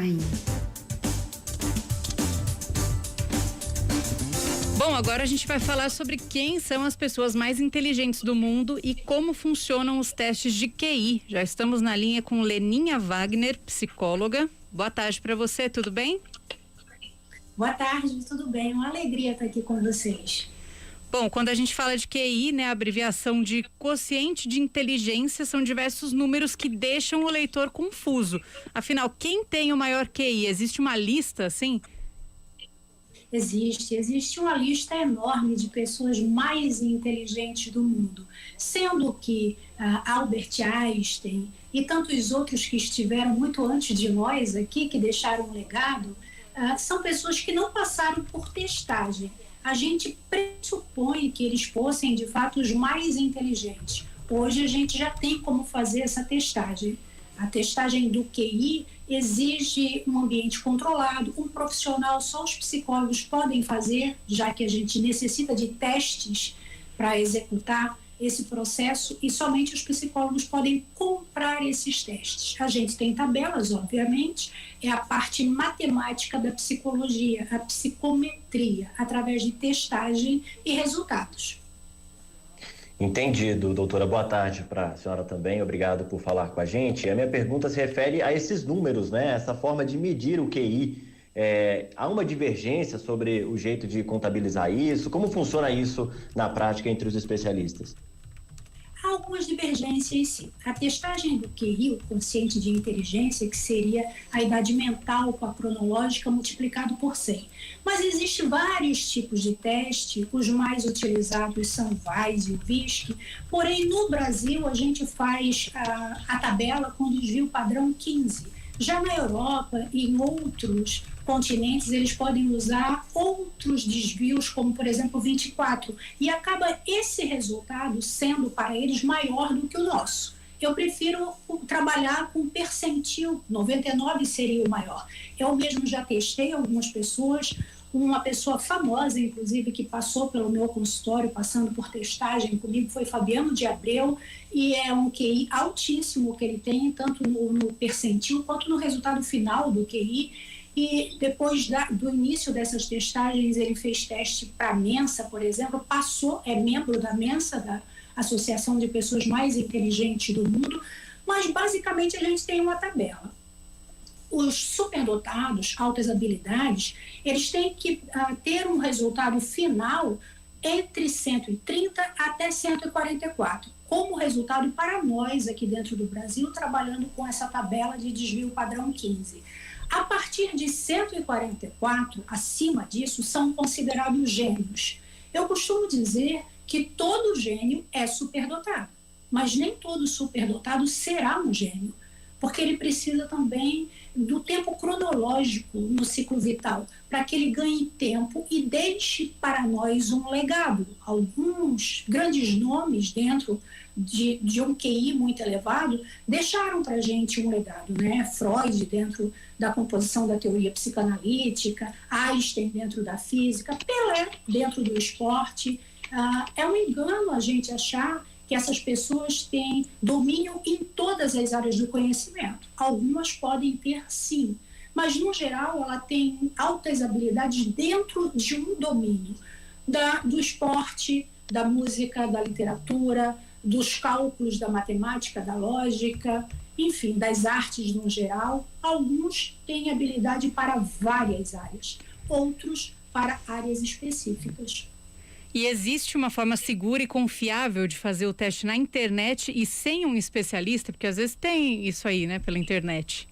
Rainha. Bom, agora a gente vai falar sobre quem são as pessoas mais inteligentes do mundo e como funcionam os testes de QI. Já estamos na linha com Leninha Wagner, psicóloga. Boa tarde para você, tudo bem? Boa tarde, tudo bem? Uma alegria estar aqui com vocês. Bom, quando a gente fala de QI, né, a abreviação de quociente de inteligência, são diversos números que deixam o leitor confuso. Afinal, quem tem o maior QI? Existe uma lista, assim? Existe uma lista enorme de pessoas mais inteligentes do mundo, sendo que Albert Einstein e tantos outros que estiveram muito antes de nós aqui, que deixaram um legado, são pessoas que não passaram por testagem. A gente pressupõe que eles fossem, de fato, os mais inteligentes. Hoje a gente já tem como fazer essa testagem. A testagem do QI exige um ambiente controlado, um profissional, só os psicólogos podem fazer, já que a gente necessita de testes para executar esse processo e somente os psicólogos podem comprar esses testes. A gente tem tabelas, obviamente, é a parte matemática da psicologia, a psicometria, através de testagem e resultados. Entendido, doutora. Boa tarde para a senhora também, obrigado por falar com a gente. A minha pergunta se refere a esses números, né? Essa forma de medir o QI. Há uma divergência sobre o jeito de contabilizar isso? Como funciona isso na prática entre os especialistas? Há algumas divergências, sim. A testagem do QI, o quociente de inteligência, que seria a idade mental com a cronológica multiplicado por 100. Mas existem vários tipos de teste, os mais utilizados são o VAIS e o VISC, porém no Brasil a gente faz a tabela com desvio padrão 15. Já na Europa e em outros continentes, eles podem usar outros desvios, como, por exemplo, 24, e acaba esse resultado sendo para eles maior do que o nosso. Eu prefiro trabalhar com percentil, 99 seria o maior. Eu mesmo já testei algumas pessoas, uma pessoa famosa, inclusive, que passou pelo meu consultório, passando por testagem comigo, foi Fabiano de Abreu, e é um QI altíssimo que ele tem, tanto no percentil quanto no resultado final do QI. E depois do início dessas testagens, ele fez teste para a Mensa, por exemplo, passou, é membro da Mensa, da Associação de Pessoas Mais Inteligentes do Mundo, mas basicamente a gente tem uma tabela. Os superdotados, altas habilidades, eles têm que ter um resultado final entre 130 até 144, como resultado para nós aqui dentro do Brasil, trabalhando com essa tabela de desvio padrão 15. A partir de 144, acima disso, são considerados gênios. Eu costumo dizer que todo gênio é superdotado, mas nem todo superdotado será um gênio, porque ele precisa também do tempo cronológico no ciclo vital, para que ele ganhe tempo e deixe para nós um legado. Alguns grandes nomes dentro de um QI muito elevado deixaram para a gente um legado, né? Freud dentro da composição da teoria psicanalítica, Einstein dentro da física, Pelé dentro do esporte. É um engano a gente achar que essas pessoas têm domínio em todas as áreas do conhecimento. Algumas podem ter, sim, mas, no geral, ela tem altas habilidades dentro de um domínio do esporte, da música, da literatura, dos cálculos, da matemática, da lógica, enfim, das artes no geral. Alguns têm habilidade para várias áreas, outros para áreas específicas. E existe uma forma segura e confiável de fazer o teste na internet e sem um especialista? Porque às vezes tem isso aí, né, pela internet.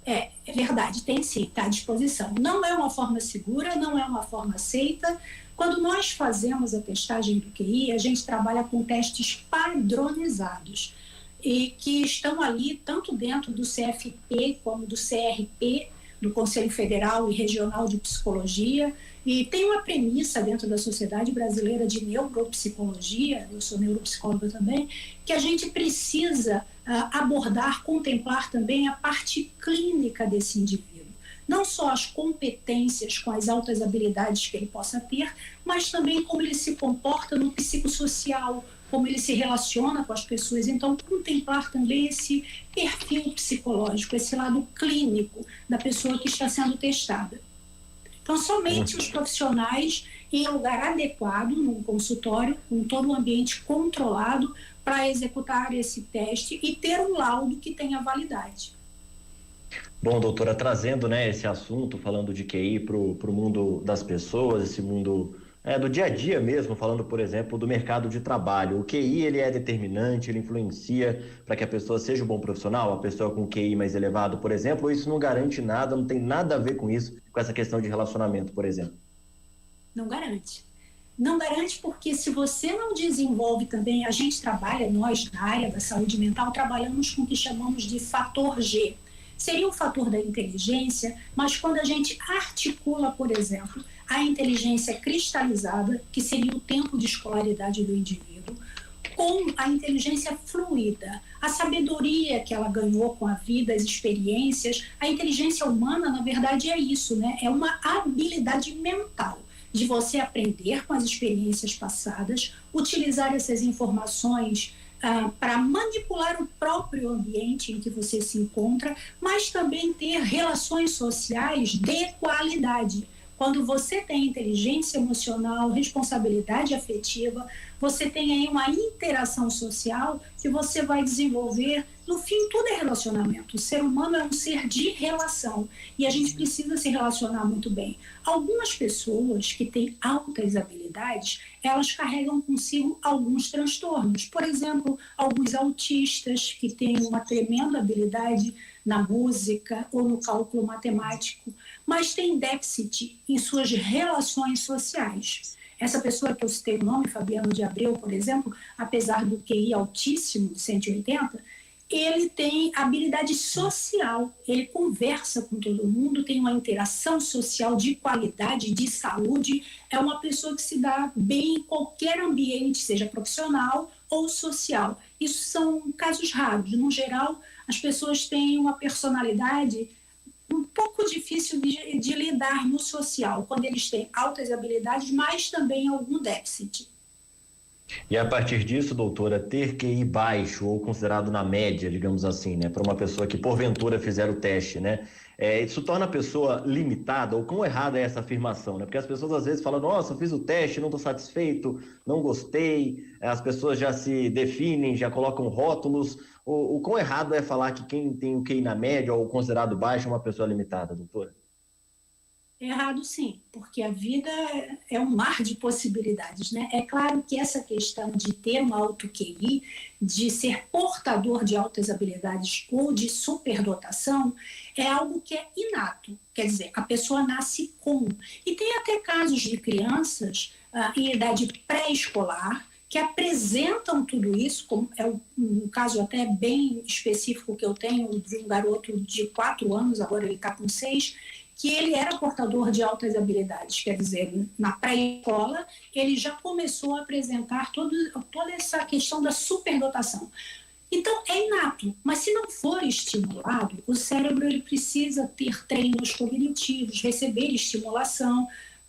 É verdade, tem sim, está à disposição. Não é uma forma segura, não é uma forma aceita. Quando nós fazemos a testagem do QI, a gente trabalha com testes padronizados e que estão ali tanto dentro do CFP como do CRP, do Conselho Federal e Regional de Psicologia, e tem uma premissa dentro da Sociedade Brasileira de Neuropsicologia, eu sou neuropsicóloga também, que a gente precisa abordar, contemplar também a parte clínica desse indivíduo. Não só as competências com as altas habilidades que ele possa ter, mas também como ele se comporta no psicossocial, como ele se relaciona com as pessoas. Então, contemplar também esse perfil psicológico, esse lado clínico da pessoa que está sendo testada. Então, somente os profissionais em lugar adequado, num consultório, com todo o ambiente controlado, para executar esse teste e ter um laudo que tenha validade. Bom, doutora, trazendo, né, esse assunto, falando de QI para o mundo das pessoas, esse mundo do dia a dia mesmo, falando, por exemplo, do mercado de trabalho. O QI, ele é determinante, ele influencia para que a pessoa seja um bom profissional, a pessoa com QI mais elevado, por exemplo, ou isso não garante nada, não tem nada a ver com isso, com essa questão de relacionamento, por exemplo? Não garante. Não garante porque se você não desenvolve também, a gente trabalha, nós na área da saúde mental, trabalhamos com o que chamamos de fator G. Seria o fator da inteligência, mas quando a gente articula, por exemplo, a inteligência cristalizada, que seria o tempo de escolaridade do indivíduo, com a inteligência fluida, a sabedoria que ela ganhou com a vida, as experiências. A inteligência humana, na verdade, é isso, né? É uma habilidade mental de você aprender com as experiências passadas, utilizar essas informações para manipular o próprio ambiente em que você se encontra, mas também ter relações sociais de qualidade. Quando você tem inteligência emocional, responsabilidade afetiva, você tem aí uma interação social que você vai desenvolver. No fim, tudo é relacionamento. O ser humano é um ser de relação e a gente precisa se relacionar muito bem. Algumas pessoas que têm altas habilidades, elas carregam consigo alguns transtornos. Por exemplo, alguns autistas que têm uma tremenda habilidade na música ou no cálculo matemático, mas tem déficit em suas relações sociais. Essa pessoa que eu citei o nome, Fabiano de Abreu, por exemplo, apesar do QI altíssimo, 180, ele tem habilidade social, ele conversa com todo mundo, tem uma interação social de qualidade, de saúde, é uma pessoa que se dá bem em qualquer ambiente, seja profissional ou social. Isso são casos raros. No geral, as pessoas têm uma personalidade um pouco difícil de lidar no social, quando eles têm altas habilidades, mas também algum déficit. E a partir disso, doutora, ter QI baixo ou considerado na média, digamos assim, né, para uma pessoa que porventura fizer o teste, né, isso torna a pessoa limitada, ou quão errada é essa afirmação, né? Porque as pessoas às vezes falam, nossa, eu fiz o teste, não estou satisfeito, não gostei, as pessoas já se definem, já colocam rótulos. O quão errado é falar que quem tem o QI na média ou considerado baixo é uma pessoa limitada, doutora? Errado, sim, porque a vida é um mar de possibilidades, né? É claro que essa questão de ter um alto QI, de ser portador de altas habilidades ou de superdotação, é algo que é inato. Quer dizer, a pessoa nasce com. E tem até casos de crianças em idade pré-escolar que apresentam tudo isso, como é um caso até bem específico que eu tenho de um garoto de 4 anos, agora ele está com 6, que ele era portador de altas habilidades, quer dizer, na pré-escola ele já começou a apresentar toda essa questão da superdotação. Então, é inato, mas se não for estimulado, o cérebro ele precisa ter treinos cognitivos, receber estimulação,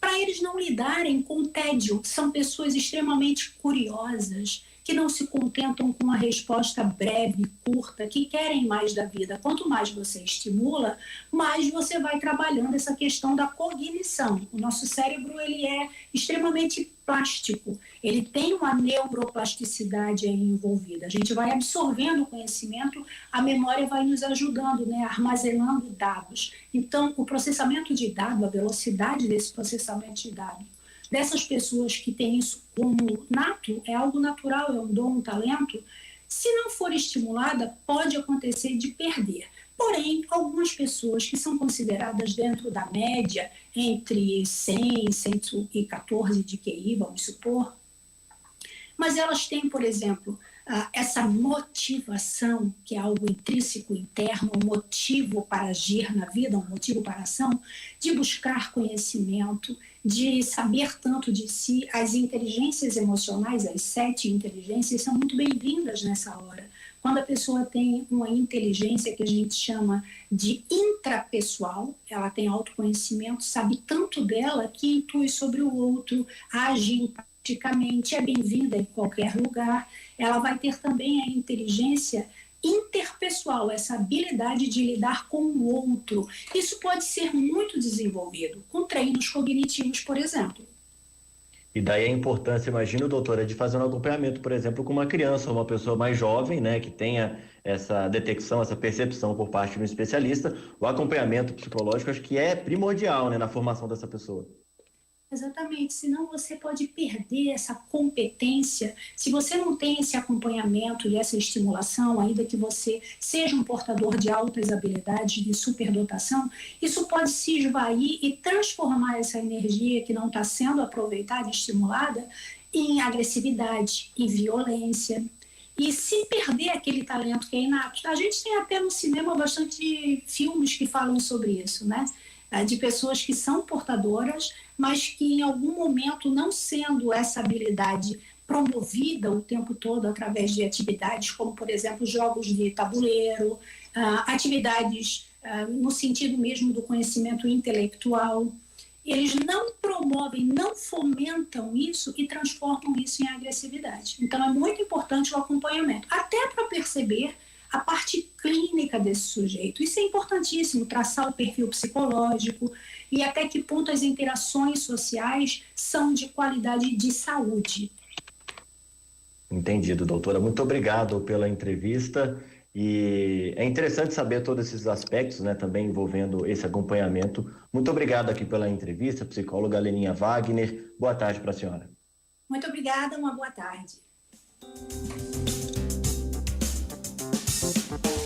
para eles não lidarem com o tédio. São pessoas extremamente curiosas, que não se contentam com uma resposta breve, curta, que querem mais da vida. Quanto mais você estimula, mais você vai trabalhando essa questão da cognição. O nosso cérebro ele é extremamente plástico, ele tem uma neuroplasticidade aí envolvida. A gente vai absorvendo o conhecimento, a memória vai nos ajudando, né, armazenando dados. Então, o processamento de dados, a velocidade desse processamento de dados, dessas pessoas que têm isso como nato, é algo natural, é um dom, um talento, se não for estimulada, pode acontecer de perder. Porém, algumas pessoas que são consideradas dentro da média, entre 100 e 114 de QI, vamos supor, mas elas têm, por exemplo, essa motivação, que é algo intrínseco, interno, um motivo para agir na vida, um motivo para a ação, de buscar conhecimento, de saber tanto de si. As inteligências emocionais, as 7 inteligências, são muito bem-vindas nessa hora. Quando a pessoa tem uma inteligência que a gente chama de intrapessoal, ela tem autoconhecimento, sabe tanto dela que intui sobre o outro, age é bem-vinda em qualquer lugar. Ela vai ter também a inteligência interpessoal, essa habilidade de lidar com o outro. Isso pode ser muito desenvolvido com treinos cognitivos, por exemplo. E daí a importância, imagino, doutora, de fazer um acompanhamento, por exemplo, com uma criança ou uma pessoa mais jovem, né, que tenha essa detecção, essa percepção por parte de um especialista. O acompanhamento psicológico acho que é primordial, né, na formação dessa pessoa. Exatamente, senão você pode perder essa competência. Se você não tem esse acompanhamento e essa estimulação, ainda que você seja um portador de altas habilidades, de superdotação, isso pode se esvair e transformar essa energia que não está sendo aproveitada e estimulada em agressividade, em violência. E se perder aquele talento que é inato, a gente tem até no cinema bastante filmes que falam sobre isso, né? De pessoas que são portadoras, mas que em algum momento, não sendo essa habilidade promovida o tempo todo através de atividades como, por exemplo, jogos de tabuleiro, atividades no sentido mesmo do conhecimento intelectual, eles não promovem, não fomentam isso e transformam isso em agressividade. Então, é muito importante o acompanhamento, até para perceber a parte clínica desse sujeito. Isso é importantíssimo, traçar o perfil psicológico e até que ponto as interações sociais são de qualidade de saúde. Entendido, doutora. Muito obrigado pela entrevista. E é interessante saber todos esses aspectos, né, também envolvendo esse acompanhamento. Muito obrigado aqui pela entrevista, psicóloga Leninha Wagner. Boa tarde para a senhora. Muito obrigada, uma boa tarde.